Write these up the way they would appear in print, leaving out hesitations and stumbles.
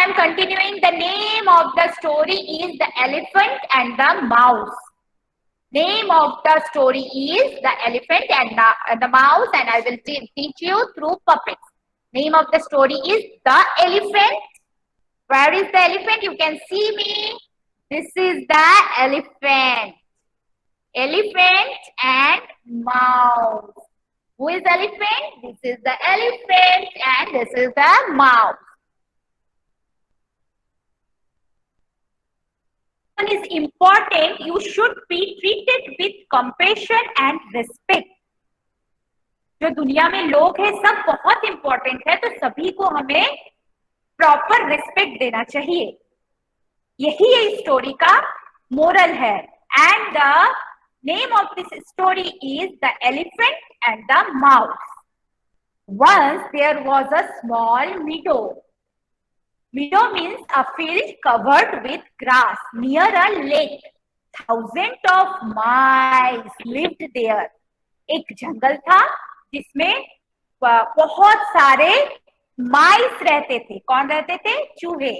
am continuing. The name of the story is The Elephant and the Mouse. Name of the story is The Elephant and the Mouse, and I will teach you through puppets. Name of the story is The Elephant. Where is the elephant? You can see me. This is the elephant. Elephant and mouse. Who is elephant? This is the elephant and this is the mouse. Is important. You should be treated with compassion and respect. जो दुनिया में लोग हैं सब बहुत important है, तो सभी को हमें प्रॉपर रिस्पेक्ट देना चाहिए. यही है इस स्टोरी का मोरल है. And the name of this story is the elephant and the mouse. Once there was a small meadow. Meadow means a field covered with grass near a lake. Thousands of mice lived there. एक जंगल था जिसमें बहुत सारे माइस रहते थे. कौन रहते थे? चूहे.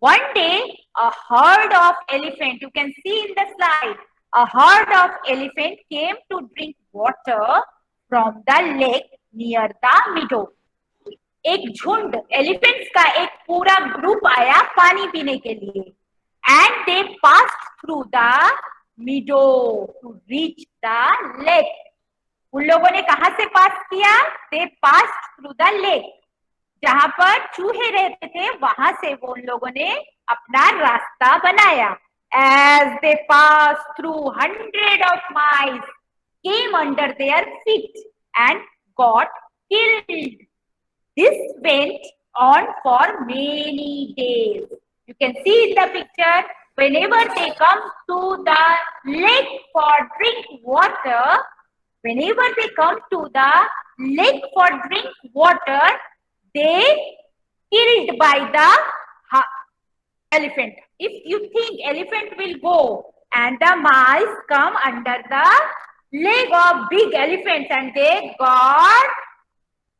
One day a herd of elephant, you can see in the slide, a herd of elephant came to drink water from the lake near the meadow. एक झुंड एलिफेंट्स का एक पूरा ग्रुप आया पानी पीने के लिए. And they passed through the meadow to reach the lake. उन लोगों ने कहां से पास किया? They passed through the lake. जहां पर चूहे रहते थे वहां से वो उन लोगों ने अपना रास्ता बनाया. As they pass through 100 of mice came under their feet and got killed. This went on for many days. You can see in the picture, whenever they come to the lake for drink water, whenever they come to the lake for drink water, they killed by the elephant. If you think elephant will go and the mice come under the leg of big elephants and they got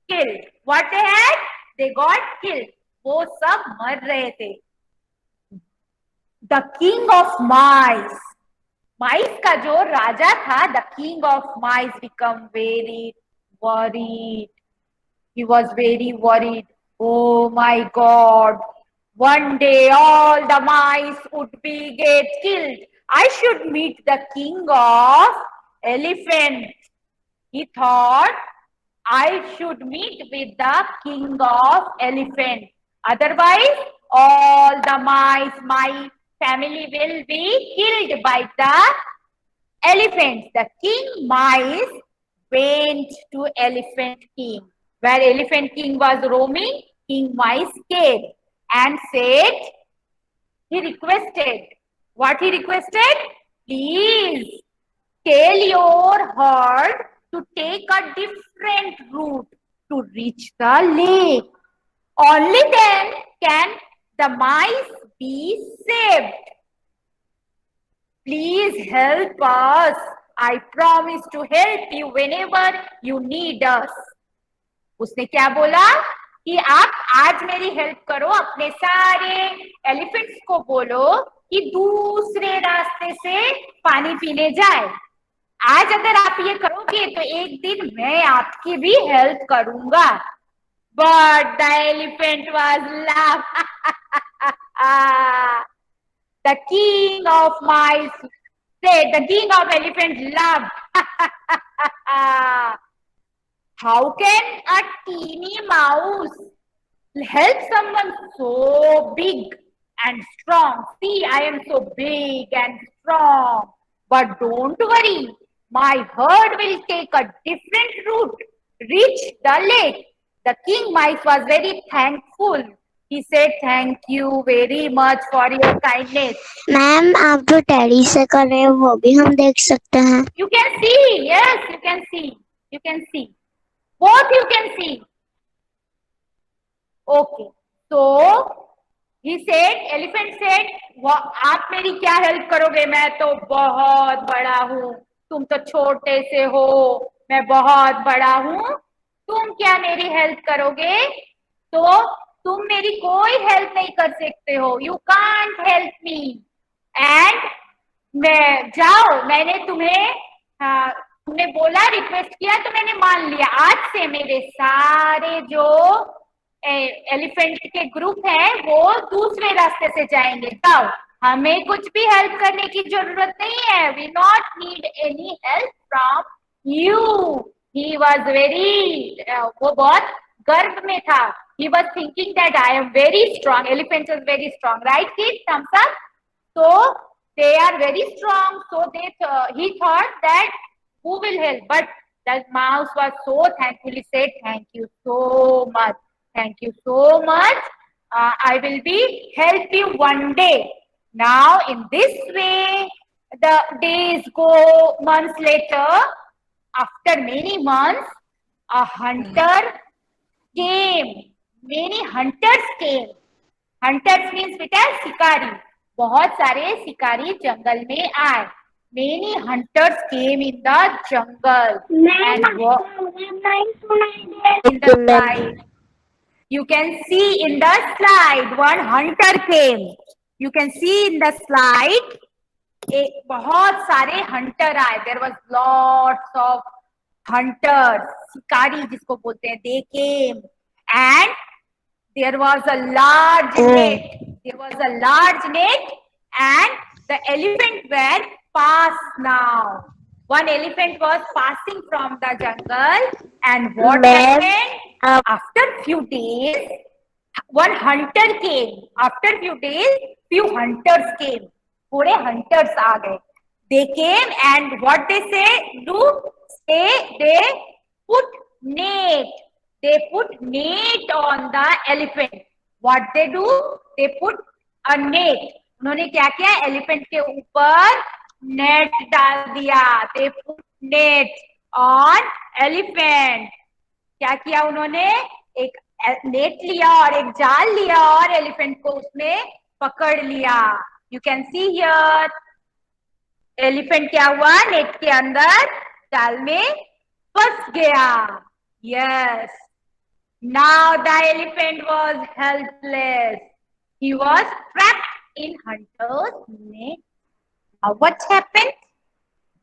killed. What they had? They got killed. वो सब मर रहे थे. The king of mice. माइस का जो राजा था, the king of mice become very worried. He was very worried. Oh my God. One day all the mice would be get killed. I should meet the king of elephant. He thought, I should meet with the king of elephant. Otherwise, all the mice, my family will be killed by the elephants. The king mice went to elephant king. Where elephant king was roaming, king mice came and said, he requested. What he requested? Please tell your herd to take a different route to reach the lake. Only then can the mice be saved. Please help us. I promise to help you whenever you need us. उसने क्या बोला कि आप आज मेरी help करो, अपने सारे एलिफेंट्स को बोलो कि दूसरे रास्ते से पानी पीने जाए. आज अगर आप ये करोगे तो एक दिन मैं आपकी भी हेल्प करूंगा. But the elephant was laughed. The king of mice said, the king of elephants laughed. How can a teeny mouse help someone so big and strong? See, I am so big and strong. But don't worry, my herd will take a different route, reach the lake. The king mice was very thankful. He said, thank you very much for your kindness. Ma'am आप जो teddy से कर रहे हो वो भी हम देख सकते हैं. You can see, yes, you can see. You can see. Both you can see. Okay. So, he said, elephant said, आप मेरी क्या हेल्प करोगे? मैं तो बहुत बड़ा हूँ, तुम तो छोटे से हो, मैं बहुत बड़ा हूँ, तुम क्या मेरी हेल्प करोगे? तो तुम मेरी कोई हेल्प नहीं कर सकते हो, you can't help me. And मैं जाओ, मैंने तुम्हें तुमने बोला, रिक्वेस्ट किया तो मैंने मान लिया। आज से मेरे सारे जो एलिफेंट के ग्रुप है वो दूसरे रास्ते से जाएंगे। जाओ, हमें कुछ भी हेल्प करने की जरूरत नहीं है। We not need any help from you. He was very, वो बहुत गर्व में था। He was thinking that I am very strong, elephant is very strong, right kids, thumbs up. So they are very strong. So he thought that who will help? But the mouse was so thankfully said, "Thank you so much. Thank you so much. I will be help you one day." Now in this way, the days go. Months later, after many months, a hunter came. Many hunters came. Hunters means बेटा शिकारी। बहुत सारे शिकारी जंगल में आए। Many hunters came in the jungle and in the slide. You can see in the slide one hunter came. You can see in the slide एक बहुत सारे hunter आए। There was lots of hunters, शिकारी जिसको बोलते हैं। They came and there was a large net. There was a large net and the elephant were passed now. One elephant was passing from the jungle and what happened? After few days, one hunter came. After few days, few hunters came. थोड़े hunters आ गए। They came and what they say do? They put net. They put net on the elephant. What they do? They put a net. उन्होंने क्या किया? Elephant के ऊपर net डाल दिया। They put net on elephant. क्या किया उन्होंने? एक नेट लिया और एक जाल लिया और एलिफेंट को उसने पकड़ लिया। You can see here elephant क्या हुआ? नेट के अंदर जाल में फंस गया। Yes, now the elephant was helpless. He was trapped in hunter's net. Now what happened?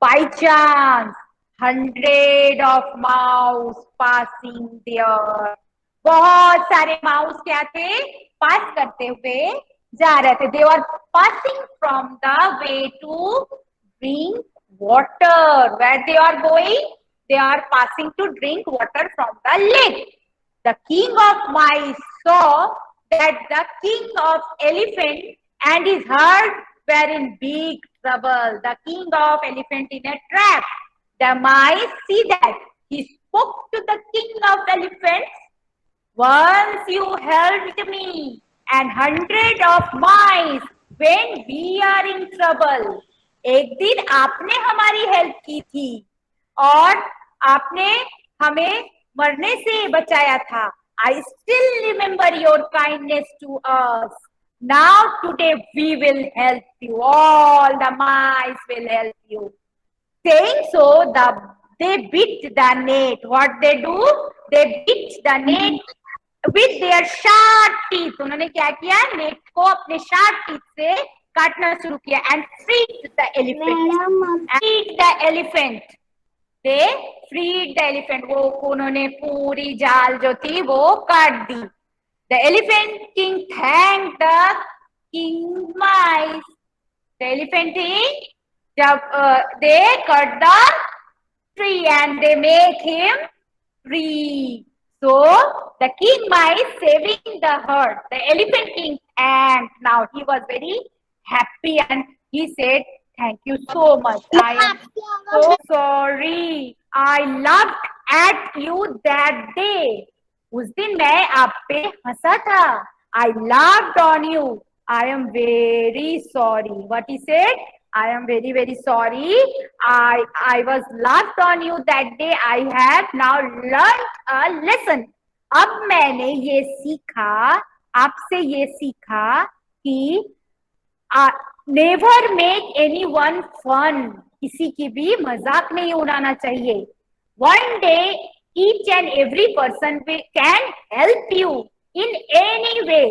By chance, hundred of mouse passing there. बहुत सारे माउस क्या थे? पास करते हुए जा रहे थे। They were passing from the way to drink water. Where they are going? They are passing to drink water from the lake. The king of mice saw that the king of elephant and his herd were in big trouble. The king of elephant in a trap. The mice see that. He spoke to the king of elephants. Once you helped me and hundred of mice when we are in trouble. एक दिन आपने हमारी help की थी और आपने हमें मरने से बचाया था। I still remember your kindness to us. Now today we will help you. All the mice will help you. Saying so, they beat the net. What they do? They beat the net with their sharp teeth. उन्होंने क्या किया? Net को अपने sharp teeth से काटना शुरू किया and freed the elephant. Freed the elephant. They freed the elephant. वो उन्होंने पूरी जाल जो थी वो काट दी। The elephant king thanked the king mice. The elephant king जब they cut the tree and they make him free. So the king mice saving the herd. The elephant king and now he was very happy and he said, "Thank you so much. I am so sorry. I laughed at you that day." उस दिन मैं आप पे हंसा था। I laughed on you. I am very sorry. What he said? I am very very sorry. I was laughed on you that day. I have now learned a lesson. अब मैंने ये सीखा, आपसे ये सीखा कि never make anyone fun. किसी की भी मजाक नहीं उड़ाना चाहिए। One day each and every person can help you in any way.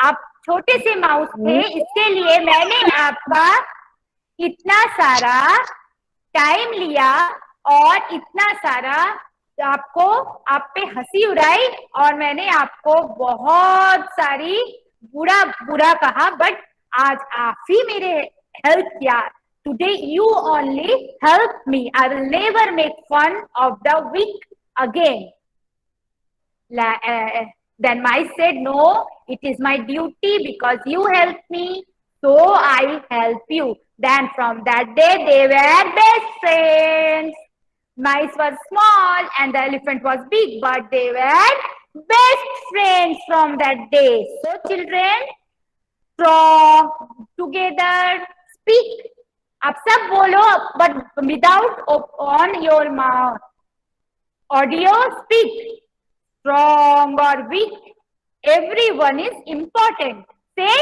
आप छोटे से माउस थे, इसके लिए मैंने आपका इतना सारा टाइम लिया और इतना सारा आपको आप पे हंसी उड़ाई और मैंने आपको बहुत सारी बुरा बुरा कहा, बट आज आप ही मेरे हेल्प किया। Today you only help me, I will never make fun of the weak again. Then Mice said, no, it is my duty because you helped me, so I help you. Then from that day, they were best friends. Mice was small and the elephant was big, but they were best friends from that day. So children, strong, together, speak. आप सब बोलो, but without on your mouth. Audio, speak. Strong or weak, everyone is important. Say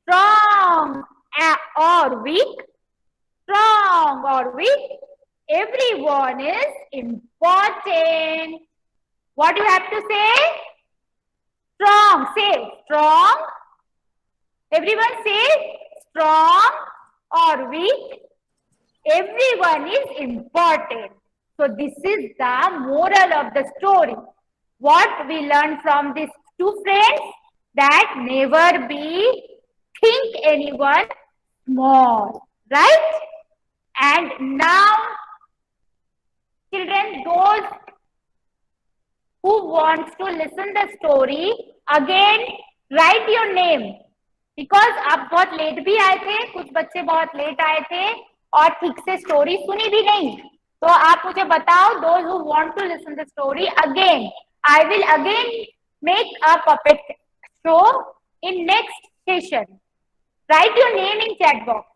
strong or weak, strong or weak, everyone is important. What do you have to say? Strong. Say strong. Everyone say strong or weak, everyone is important. So this is the moral of the story. What we learn from these two friends, that never think anyone small, right? And now, children, those who wants to listen the story, again write your name, because आप बहुत late भी आए थे, कुछ बच्चे बहुत late आए थे और ठीक से स्टोरी सुनी भी नहीं, तो आप मुझे बताओ, those who want to listen the story again, I will again make a puppet show in next session. Write your name in chat box.